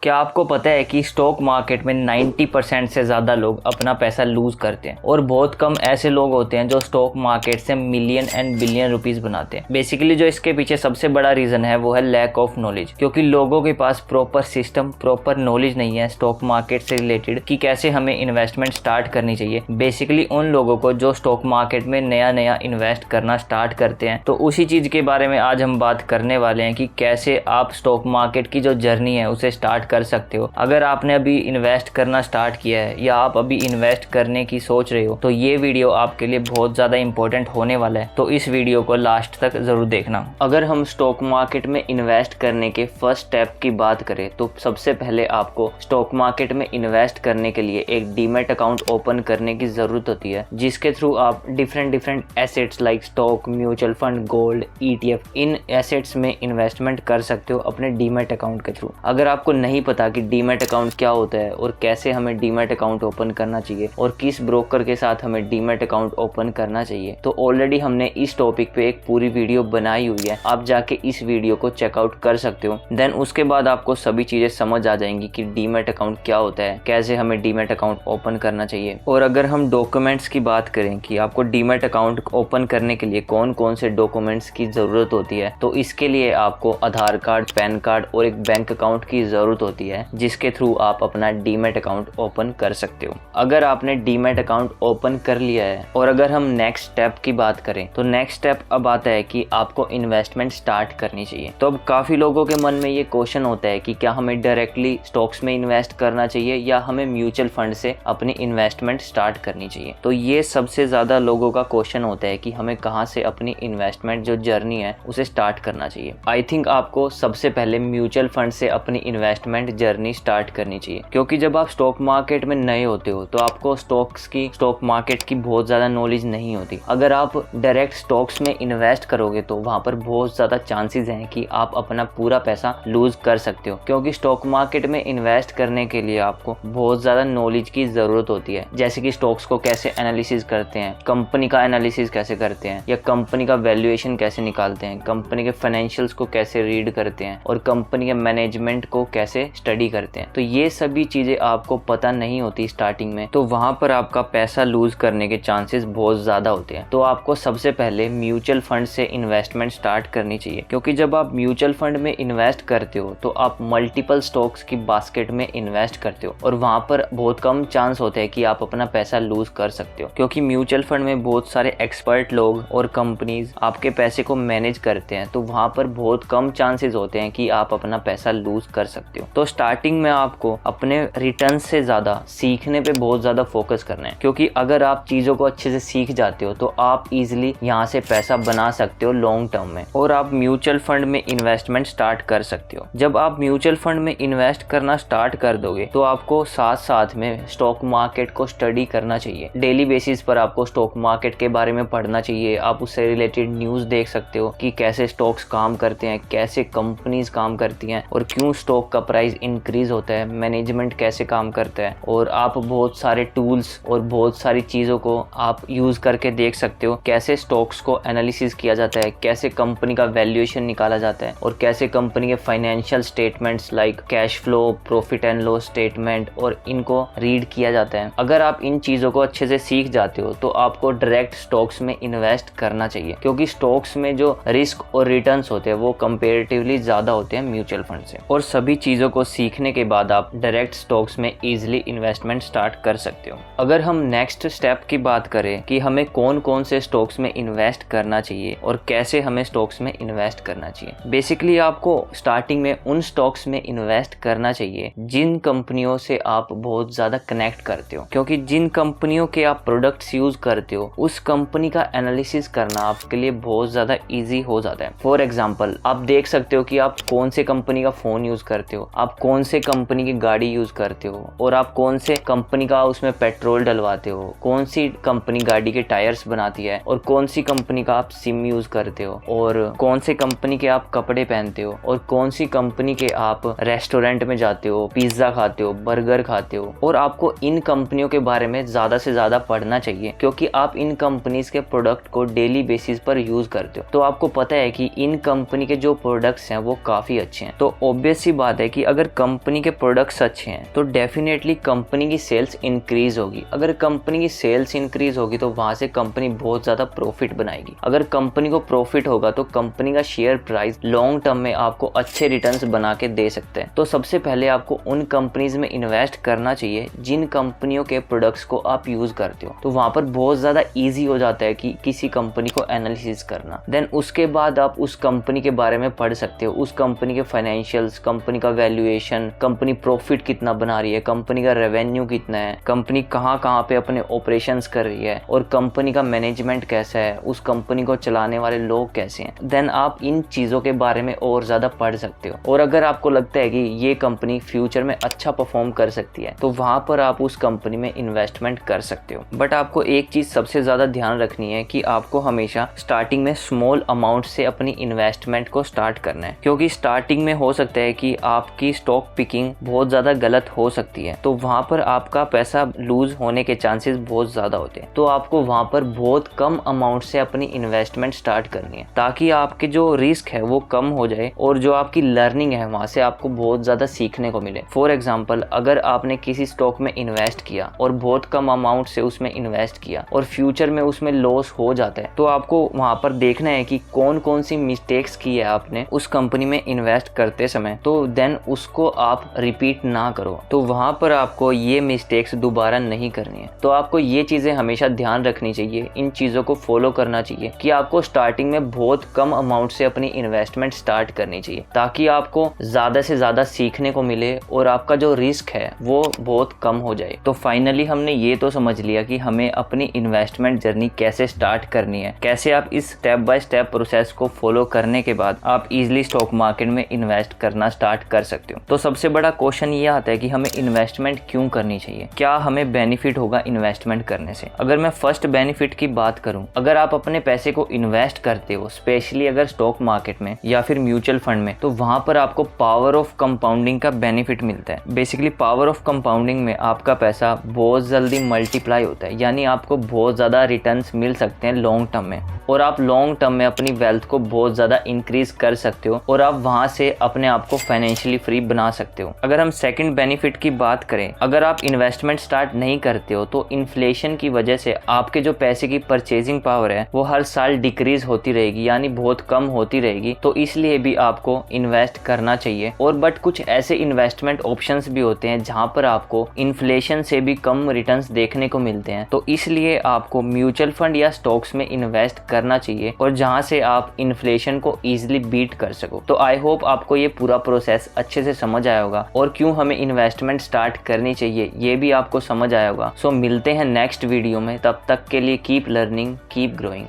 क्या आपको पता है कि स्टॉक मार्केट में 90% से ज़्यादा लोग अपना पैसा लूज़ करते हैं और बहुत कम ऐसे लोग होते हैं जो स्टॉक मार्केट से मिलियन एंड बिलियन रुपीस बनाते हैं। बेसिकली जो इसके पीछे सबसे बड़ा रीज़न है वो है लैक ऑफ नॉलेज, क्योंकि लोगों के पास प्रॉपर सिस्टम, प्रॉपर नॉलेज नहीं है स्टॉक मार्केट से रिलेटेड कि कैसे हमें इन्वेस्टमेंट स्टार्ट करनी चाहिए। बेसिकली उन लोगों को जो स्टॉक मार्केट में नया नया इन्वेस्ट करना स्टार्ट करते हैं। तो उसी चीज़ के बारे में आज हम बात करने वाले हैं कि कैसे आप स्टॉक मार्केट की जो जर्नी है उसे स्टार्ट कर सकते हो। अगर आपने अभी इन्वेस्ट करना स्टार्ट किया है या आप अभी इन्वेस्ट करने की सोच रहे हो तो ये वीडियो आपके लिए बहुत ज़्यादा इंपॉर्टेंट होने वाला है, तो इस वीडियो को लास्ट तक ज़रूर देखना। अगर हम स्टॉक मार्केट में इन्वेस्ट करने के फर्स्ट स्टेप की बात करें तो सबसे पहले आपको स्टॉक मार्केट में इन्वेस्ट करने के लिए एक डीमैट अकाउंट ओपन करने की ज़रूरत होती है, जिसके थ्रू आप different assets like stock, mutual fund, gold, ETF इन एसेट्स में इन्वेस्टमेंट कर सकते हो अपने डीमैट अकाउंट के थ्रू। अगर आपको नहीं पता कि डीमैट अकाउंट क्या होता है और कैसे हमें डीमैट अकाउंट ओपन करना चाहिए और किस ब्रोकर के साथ हमें डीमैट अकाउंट ओपन करना चाहिए, तो ऑलरेडी हमने इस टॉपिक पे एक पूरी वीडियो बनाई हुई है, आप जाके इस वीडियो को चेकआउट कर सकते हो। देन उसके बाद आपको सभी चीजें समझ आ जाएंगी कि डीमैट अकाउंट क्या होता है, कैसे हमें डीमैट अकाउंट ओपन करना चाहिए। और अगर हम डॉक्यूमेंट्स की बात करें कि आपको डीमैट अकाउंट ओपन करने के लिए कौन कौन से डॉक्यूमेंट्स की जरूरत होती है, तो इसके लिए आपको आधार कार्ड, पैन कार्ड और एक बैंक अकाउंट की जरूरत होती है, जिसके थ्रू आप अपना डीमैट अकाउंट ओपन कर सकते हो। अगर आपने डीमैट अकाउंट ओपन कर लिया है और अगर हम नेक्स्ट स्टेप की बात करें तो नेक्स्ट स्टेप अब आता है कि आपको इन्वेस्टमेंट स्टार्ट करनी चाहिए। तो अब काफी लोगों के मन में ये क्वेश्चन होता है कि क्या हमें डायरेक्टली स्टॉक्स में इन्वेस्ट करना चाहिए या हमें म्यूचुअल फंड से अपनी इन्वेस्टमेंट स्टार्ट करनी चाहिए। तो ये सबसे ज्यादा लोगों का क्वेश्चन होता है कि हमें कहाँ से अपनी इन्वेस्टमेंट जो जर्नी है उसे स्टार्ट करना चाहिए। आई थिंक आपको सबसे पहले म्यूचुअल फंड से अपनी इन्वेस्टमेंट जर्नी स्टार्ट करनी चाहिए, क्योंकि जब आप स्टॉक मार्केट में नए होते हो तो आपको स्टॉक मार्केट की बहुत ज्यादा नॉलेज नहीं होती। अगर आप डायरेक्ट स्टॉक्स में इन्वेस्ट करोगे तो वहां पर बहुत ज्यादा चांसेस हैं कि आप अपना पूरा पैसा लूज कर सकते हो, क्योंकि स्टॉक मार्केट में इन्वेस्ट करने के लिए आपको बहुत ज्यादा नॉलेज की जरूरत होती है, जैसे कि स्टॉक्स को कैसे एनालिसिस करते हैं, कंपनी का एनालिसिस कैसे करते हैं या कंपनी का वैल्यूएशन कैसे निकालते हैं, कंपनी के फाइनेंशियल्स को कैसे रीड करते हैं और कंपनी के मैनेजमेंट को कैसे स्टडी करते हैं। तो ये सभी चीजें आपको पता नहीं होती स्टार्टिंग में, तो वहां पर आपका पैसा लूज करने के चांसेस बहुत ज्यादा होते हैं। तो आपको सबसे पहले म्यूचुअल फंड से इन्वेस्टमेंट स्टार्ट करनी चाहिए, क्योंकि जब आप म्यूचुअल फंड में इन्वेस्ट करते हो तो आप मल्टीपल स्टॉक्स की बास्केट में इन्वेस्ट करते हो और वहां पर बहुत कम चांस होते हैं कि आप अपना पैसा लूज कर सकते हो, क्योंकि म्यूचुअल फंड में बहुत सारे एक्सपर्ट लोग और कंपनीज आपके पैसे को मैनेज करते हैं, तो वहां पर बहुत कम चांसेस होते हैं कि आप अपना पैसा लूज कर सकते हो। तो स्टार्टिंग में आपको अपने रिटर्न से ज्यादा सीखने पे बहुत ज्यादा फोकस करना है, क्योंकि अगर आप चीजों को अच्छे से सीख जाते हो तो आप इजीली यहाँ से पैसा बना सकते हो लॉन्ग टर्म में और आप म्यूचुअल फंड में इन्वेस्टमेंट स्टार्ट कर सकते हो। जब आप म्यूचुअल फंड में इन्वेस्ट करना स्टार्ट कर दोगे तो आपको साथ साथ में स्टॉक मार्केट को स्टडी करना चाहिए। डेली बेसिस पर आपको स्टॉक मार्केट के बारे में पढ़ना चाहिए, आप उससे रिलेटेड न्यूज देख सकते हो कि कैसे स्टॉक्स काम करते हैं, कैसे कंपनीज काम करती हैं और क्यों स्टॉक का प्राइस इंक्रीज होता है, मैनेजमेंट कैसे काम करता है। और आप बहुत सारे टूल्स और बहुत सारी चीजों को आप यूज करके देख सकते हो कैसे स्टॉक्स को एनालिसिस किया जाता है, कैसे कंपनी का वैल्यूएशन निकाला जाता है और कैसे कंपनी के financial statements like cash flow, profit and loss statement और इनको रीड किया जाता है। अगर आप इन चीजों को अच्छे से सीख जाते हो तो आपको डायरेक्ट स्टॉक्स में इन्वेस्ट करना चाहिए, क्योंकि स्टॉक्स में जो रिस्क और रिटर्न्स होते हैं वो कंपेरेटिवली ज्यादा होते हैं म्यूचुअल फंड से। और सभी चीजों को सीखने के बाद आप डायरेक्ट स्टॉक्स में इजीली इन्वेस्टमेंट स्टार्ट कर सकते हो। अगर हम नेक्स्ट स्टेप की बात करें कि हमें कौन कौन से स्टॉक्स में इन्वेस्ट करना चाहिए और कैसे हमें स्टॉक्स में इन्वेस्ट करना चाहिए, बेसिकली आपको स्टार्टिंग में उन स्टॉक्स में इन्वेस्ट करना चाहिए जिन कंपनियों से आप बहुत ज्यादा कनेक्ट करते हो, क्योंकि जिन कंपनियों के आप प्रोडक्ट्स यूज करते हो उस कंपनी का एनालिसिस करना आपके लिए बहुत ज्यादा इजी हो जाता है। फॉर एग्जाम्पल आप देख सकते हो कि आप कौन से कंपनी का फोन यूज करते हो, आप कौन से कंपनी की गाड़ी यूज करते हो और आप कौन से कंपनी का उसमें पेट्रोल डलवाते हो, कौन सी कंपनी गाड़ी के टायर्स बनाती है और कौन सी कंपनी का आप सिम यूज करते हो और कौन से कंपनी के आप कपड़े पहनते हो और कौन सी कंपनी के आप रेस्टोरेंट में जाते हो, पिज्जा खाते हो, बर्गर खाते हो। और आपको इन कंपनियों के बारे में ज्यादा से ज्यादा पढ़ना चाहिए, क्योंकि आप इन कंपनीज के प्रोडक्ट को डेली बेसिस पर यूज करते हो, तो आपको पता है कि इन कंपनी के जो प्रोडक्ट्स हैं वो काफी अच्छे हैं। तो ऑब्वियस सी बात है कि अगर कंपनी के प्रोडक्ट्स अच्छे हैं तो डेफिनेटली कंपनी की सेल्स इंक्रीज होगी। अगर कंपनी की सेल्स इंक्रीज होगी तो वहां से कंपनी बहुत ज्यादा प्रॉफिट बनाएगी। अगर कंपनी को प्रॉफिट होगा तो कंपनी का शेयर प्राइस लॉन्ग टर्म में आपको अच्छे रिटर्न्स बना के दे सकते हैं। तो सबसे पहले आपको उन कंपनीज में इन्वेस्ट करना चाहिए जिन कंपनियों के प्रोडक्ट्स को आप यूज करते हो। तो वहां पर बहुत ज्यादा ईजी हो जाता है कि किसी कंपनी को एनालिसिस करना। देन उसके बाद आप उस कंपनी के बारे में पढ़ सकते हो, उस कंपनी के फाइनेंशियल्स, कंपनी का वैल्यूएशन, कंपनी प्रॉफिट कितना बना रही है, कंपनी का रेवेन्यू कितना है, कंपनी कहाँ कहाँ पे अपने ऑपरेशंस कर रही है और कंपनी का मैनेजमेंट कैसा है, उस कंपनी को चलाने वाले लोग कैसे हैं। देन आप इन चीजों के बारे में और ज्यादा पढ़ सकते हो। और अगर आपको लगता है कि ये कंपनी फ्यूचर में अच्छा परफॉर्म कर सकती है तो वहां पर आप उस कंपनी में इन्वेस्टमेंट कर सकते हो। बट आपको एक चीज सबसे ज्यादा ध्यान रखनी है कि आपको हमेशा स्टार्टिंग में स्मॉल अमाउंट से अपनी इन्वेस्टमेंट को स्टार्ट करना है, क्योंकि स्टार्टिंग में हो सकता है कि आपकी स्टॉक पिकिंग बहुत ज्यादा गलत हो सकती है। तो वहां पर आपका पैसा लूज होने के चांसेस बहुत ज्यादा होते हैं। तो आपको वहां पर बहुत कम अमाउंट से अपनी इन्वेस्टमेंट स्टार्ट करनी है ताकि आपके जो रिस्क है वो कम हो जाए और जो आपकी लर्निंग है वहां से आपको बहुत ज्यादा सीखने को मिले। फॉर एग्जाम्पल, अगर आपने किसी स्टॉक में इन्वेस्ट किया और बहुत कम अमाउंट से उसमें इन्वेस्ट किया और फ्यूचर में उसमें लॉस हो जाता है तो आपको वहां पर देखना है कि कौन कौन सी मिस्टेक्स की है आपने उस कंपनी में इन्वेस्ट करते समय, तो देन उसको आप रिपीट ना करो। तो वहां पर आपको ये मिस्टेक्स दोबारा नहीं करनी है। तो आपको ये चीजें हमेशा ध्यान रखनी चाहिए, इन चीजों को फॉलो करना चाहिए कि आपको स्टार्टिंग में बहुत कम अमाउंट से अपनी इन्वेस्टमेंट स्टार्ट करनी चाहिए ताकि आपको ज्यादा से ज्यादा सीखने को मिले और आपका जो रिस्क है वो बहुत कम हो जाए। तो फाइनली हमने ये तो समझ लिया कि हमें अपनी इन्वेस्टमेंट जर्नी कैसे स्टार्ट करनी है, कैसे आप इस स्टेप बाय स्टेप प्रोसेस को फॉलो करने के बाद आप इजीली स्टॉक मार्केट में इन्वेस्ट करना स्टार्ट कर सकते हो। तो सबसे बड़ा क्वेश्चन ये आता है कि हमें इन्वेस्टमेंट क्यों करनी चाहिए, क्या हमें बेनिफिट होगा इन्वेस्टमेंट करने से। अगर मैं फर्स्ट बेनिफिट की बात करूं, अगर आप अपने पैसे को इन्वेस्ट करते हो, स्पेशली अगर स्टॉक मार्केट में या फिर म्यूचुअल फंड में, तो वहां पर आपको पावर ऑफ कंपाउंडिंग का बेनिफिट मिलता है। बेसिकली पावर ऑफ कंपाउंडिंग में आपका पैसा बहुत जल्दी मल्टीप्लाई होता है, यानी आपको बहुत ज्यादा रिटर्न्स मिल सकते हैं लॉन्ग टर्म में और आप लॉन्ग टर्म में अपनी वेल्थ को बहुत ज्यादा इंक्रीज कर सकते हो और आप वहां से अपने आप को फाइनेंशियली फ्री बना सकते हो। अगर हम सेकंड बेनिफिट की बात करें, अगर आप इन्वेस्टमेंट स्टार्ट नहीं करते हो तो इन्फ्लेशन की वजह से आपके जो पैसे की परचेजिंग पावर है वो हर साल डिक्रीज होती रहेगी, यानी बहुत कम होती रहेगी। तो इसलिए भी आपको इन्वेस्ट करना चाहिए। और बट कुछ ऐसे इन्वेस्टमेंट ऑप्शंस भी होते हैं जहां पर आपको इन्फ्लेशन से भी कम रिटर्न्स देखने को मिलते हैं। तो इसलिए आपको म्यूचुअल फंड या स्टॉक्स में इन्वेस्ट करना चाहिए और जहां से आप इन्फ्लेशन को इजीली बीट कर सको। तो आई होप आपको ये पूरा प्रोसेस अच्छे से समझ आया होगा और क्यों हमें इन्वेस्टमेंट स्टार्ट करनी चाहिए ये भी आपको समझ आया होगा। सो मिलते हैं नेक्स्ट वीडियो में, तब तक के लिए कीप लर्निंग, कीप ग्रोइंग।